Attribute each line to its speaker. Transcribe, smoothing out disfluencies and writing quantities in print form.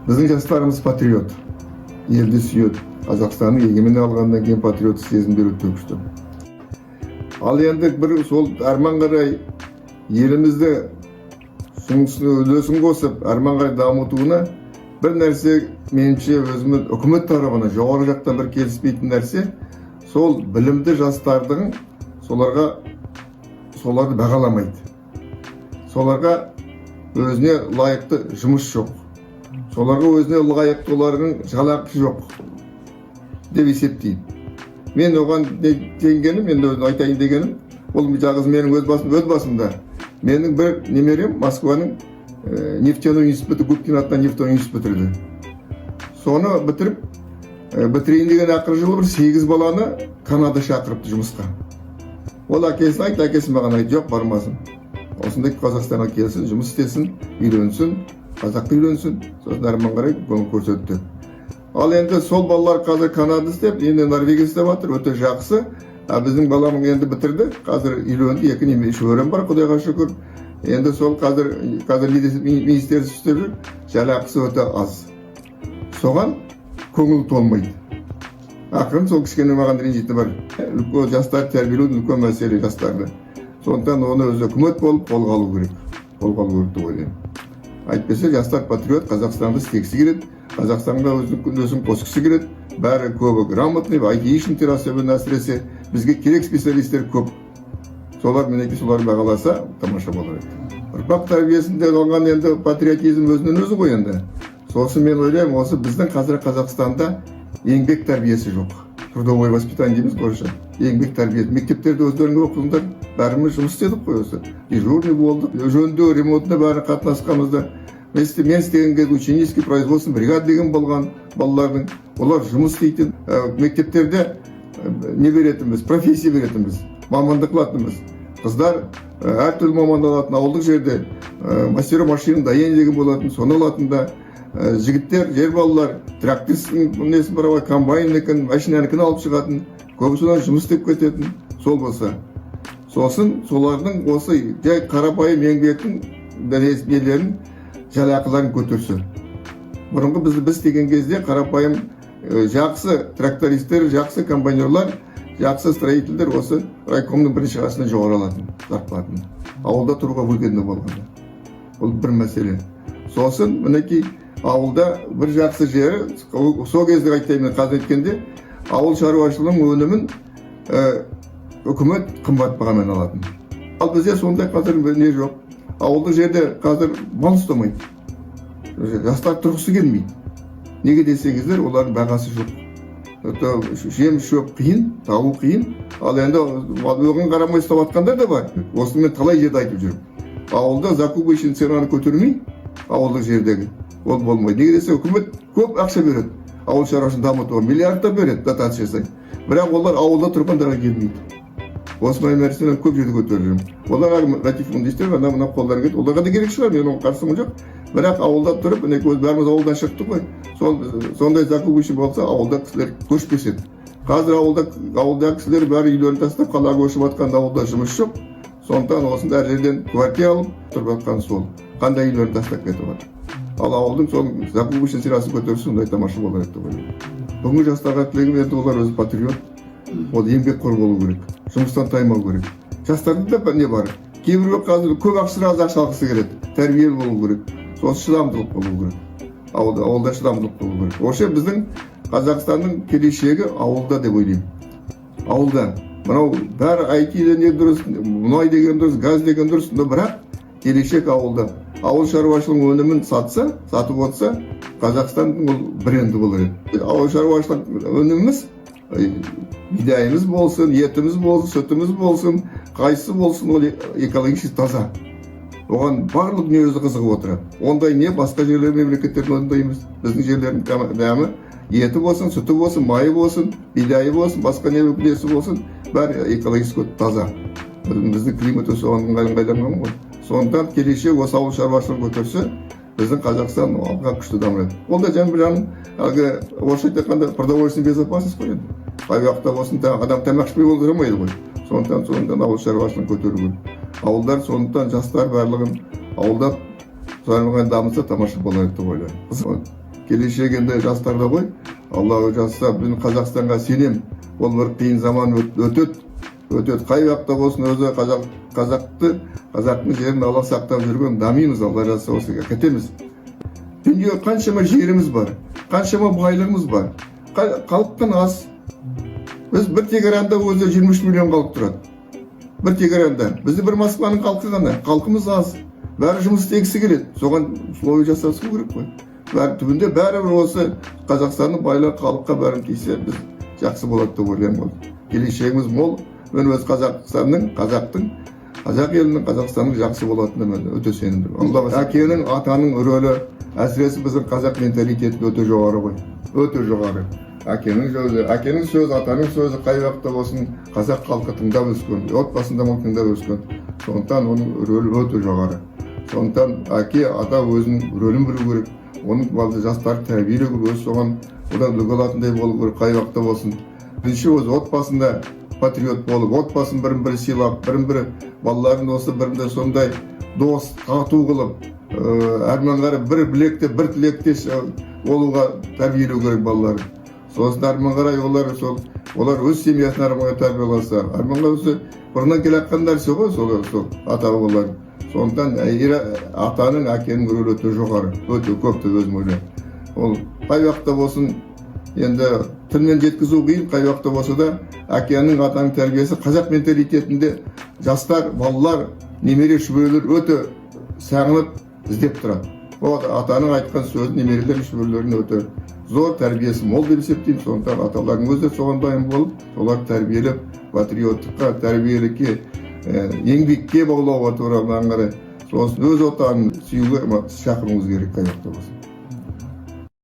Speaker 1: Біздің жастарымыз патриот, елді сүйеді. Қазақстанның егемен алғаннан кейін патриот сезімдер өте күшті. Ал енді бір сол арман қарай елімізді үлесін қосып, арман қарай дамытуына бір нәрсе меніңше өзіміз үкімет тарапынан жоғары жақтан бір келіспейтін нәрсе, сол білімді жастардың соларды бағаламайды. Соларға өзіне лайықты жұмыс жоқ. Соларға өзіне лайықты олардың жалақысы жоқ деп есептеймін. Мен оған дегенім, мен айтайын дегенім, ол жалғыз менің өз басымда. Менің бір немерем Москваның нефтяной институты, Губкин атынан нефтяной институт бітірді. Соны бітірейін деген ақыр жылы бір 8 баланы Канада шақырыпты жұмысқа. Ол әкесін айтты, әкесі маған айтты, жоқ, бармасын. Осындай Қазақстанға келсін, жұмыс істесін, үйленсін, қазақты үйленсін, сосын арман қарай көңіл көрсетті. Ал енді сол балалар қазір Канада істеп, енді Норвегия істеп жатыр, өте жақсы. Біздің балам енді бітірді, қазір үйленді, 2 немере шөберем бар, Құдайға шүкір. Енді сол қазір министрлікте істеп жүр, жалақысы өте аз. Соған көңіл толмайды. Ақырын сол кішкене маған ренжитіні бар. Үлкен жастар тәрбиелеу үлкен мәселе жастарды. Сондықтан оны өзі үкімет болып қолға алу керек. Қолға алу керек деп ойлаймын. Әйтпесе жастар патриот, Қазақстанды істегісі келеді, Қазақстанға өзінің үлесін қосқысы келеді. Бәрі көбі грамотный, айтишниктер особенно әсіресе бізге керек специалистер көп. Солар мінекей солар бағаласа тамаша болар еді. Ұрпақ тәрбиесінде алған енді патриотизм өзінен өзі ғой енді. Сосын мен ойлаймын, осы біздің қазір Қазақстанда еңбек тәрбиесі жоқ. Трудовое воспитание дейміз қойшы. Еңбек тәрбиесі. Мектептерде өздеріңе оқыңдар, бәріміз жұмыс істедік қой осы. Дежурный болдық, жөндеу, ремонтына бәрі қатынасқанымызда. Мен істеген кезде ученический производство бригада деген болған балалардың. Олар жұмыс істейтін мектептерде не беретінбіз, профессия беретінбіз, мамандық алатынбыз. Қыздар әртүрлі мамандық алатын, ауылдық жерде мастер машина дайын деген болатын, соны алатында. Жігіттер, жер балалар, трактористің несін барабай, комбайннікін, машинанікін алып шығатын, көбісінен жұмыс істеп кететін, сол болса. Сосын солардың осы жай қарапайым еңбектің нелерін, жалақыларын көтерсе. Бұрынғы біз деген кезде қарапайым жақсы трактористер, жақсы комбайнерлар, жақсы строительдер осы райкомның бірінші қасына жоғары алатын зарплатын. Ауылда тұруға выгодно болғанда. Бұл бір мәселе. Сосын мінекей ауылда бір жақсы жері, сол кезде айтайын қазір еткенде, ауыл шаруашылығының өнімін үкімет қымбат бағамен алатын. Ал бізде сондай қазір не жоқ. Ауылдық жерде қазір мал ұстамайды. Жастар тұрғысы келмейді. Неге десеңіздер, олардың бағасы жоқ. Жем шөп қиын, табу қиын. Ал енді оған қарамай ұстап жатқандар да бар. Осыны мен талай жерде айтып жүрмін. Ауылда закупочный ценаны көтермей, ауылдық жердегі ол болмайды. Неге десе, үкімет көп ақша береді. Ауыл шаруашылығын дамытуға миллиардтар береді, дотация жасайды. Бірақ олар ауылда тұрғандарға келмейді. Осындай нәрсені көп жерде көтеріп жүрмін. Оларға ратифундистер, мына қолдар кетті. Оларға да керек шығар, мен оған қарсымын жоқ. Бірақ ауылда тұрып, бәріміз ауылдан шықты ғой. Сондай закупочный болса, ауылда кісілер көшпес еді. Қазір ауылда кісілер бәрі үйлерін тастап, қалаға көшіп жатқанда ауылда жұмыс жоқ. Сондықтан осында әр жерден квартира алып тұрып жатқан сол. Қандай үйлерін тастап кетіп жатыр. Ал ауылдың сол закупочный ценасын көтерсе, сондай тамаша болар еді деп ойлаймын. Бүгінгі жастарға тілегім енді олар өзі патриот. Ол еңбекқор болу керек. Жұмыстан таймау керек. Жастардың да не бар. Кейбіреу қазір көп ақша алғысы келеді. Тәрбиелі болу керек. Сосын шыдамдылық болу керек. Ауылда шыдамдылық болу керек. Осы біздің Қазақстанның келешегі ауылда деп ойлаймын. Ауылда. Мынау бәрі IT деген дұрыс, мұнай деген дұрыс, газ деген дұрыс, бірақ келешек ауылда. Ауыл шаруашылығының өнімін сатып отса, Қазақстанның ол бренді болар еді. Ауыл шаруашылық өніміміз, бидайымыз болсын, етіміз болсын, сүтіміз болсын, қайсы болсын, ол экологически таза. Оған барлық не өзі қызығып отырады. Ондай не басқа жерлер мемлекеттердің ондай емес. Біздің жерлердің дәмі еті болсын, сүті болсын, майы болсын, бидайы болсын, басқа не өкілесі болсын, бәрі экологически таза. Біздің климат соған ыңғайланған ғой. Сондықтан келешек осы ауыл шаруашылығын көтерсе, біздің Қазақстан алға күшті дамиды. Ол да орысша айтқанда продовольственная безопасность қой енді. Қай уақытта болсын адам тамақ ішпей отырмайды ғой. Сондықтан ауыл шаруашылығын көтеру керек. Ауылдар сондықтан жастар барлығын ауылда дамыса тамаша болар еді деп ойлаймын. келешегінде жастарда ғой. Алла жазса, біз Қазақстанға сенем. Ол бір қиын заман өтөт. Қай уақытта болсын өзі қазақтың жерін Алла сақтап жүрген, дамимыз, Алла жазса осыға кетеміз. Дүние қаншама жеріміз бар, қаншама байлығымыз бар. Халықтан аз. Біз бір Тегеранда өзі 23 миллион халық тұрады. Бір Тегеранда. Бізді бір Москваның халқы ғана. Халқымыз аз. Бәрі жұмыс істегісі келеді. Соған условия жасасу керек қой. Түбінде бәрібір осы Қазақстанның байлар халыққа бәрін тисе, біз жақсы болады деп ойлаймын. Келешегіміз мол. Мен өз қазақ елінің, Қазақстанның жақсы болатынына мен өте сенімдімін. Әкенің, атаның рөлі, әсіресе біздің қазақ менталитеті өте жоғары ғой. Өте жоғары. Әкенің сөзі, атаның сөзі қай уақытта болсын қазақ халқы тыңдап өскен, отбасында тыңдап өскен. Сондықтан оның рөлі өте жоғары. Сондықтан әке, ата өзінің рөлін білу керек. Оның балды жастарды тәрбиелеу керек, өз соған одан үлгі алатындай болу керек, қай уақытта болсын. Бірінші өз отбасында патриот болып, отбасын бірін-бірі сыйлап, бірін-бірі балаларын осы бірінде сондай дос, тату қылып, әрмен бір білекте, бір тілекте болуға тәрбиелеу керек балаларын. Сосын әрмен қарай олар өз семьясын әрмен тәрбиеласа, әрмен қарай бұрыннан келе жатқан нәрсе ғой, сол ата-бабалар. Сондықтан атаның, әкенің рөлі өте жоғары, өте көп деп өзім ойлаймын. Ол қай уақытта болсын, енді тілмен жеткізу қиын, қай уақытта болса да әкенің, атаның тәрбиесі қазақ менталитетінде жастар, балалар, немере шөберелер өте сағынып іздеп тұрады. Ол атаның айтқан сөзі немерелер шөберелерін өте зор, тәрбиесі мол деп есептеймін. Сондықтан аталардың өзі соған дайын болып, олар тәрбиелеп, патриоттыққа, тәрбиелікке, еңбекке баулауға туралы қарай, сосын өз отанын сүюге шақыруымыз керек қай уақытта болсын.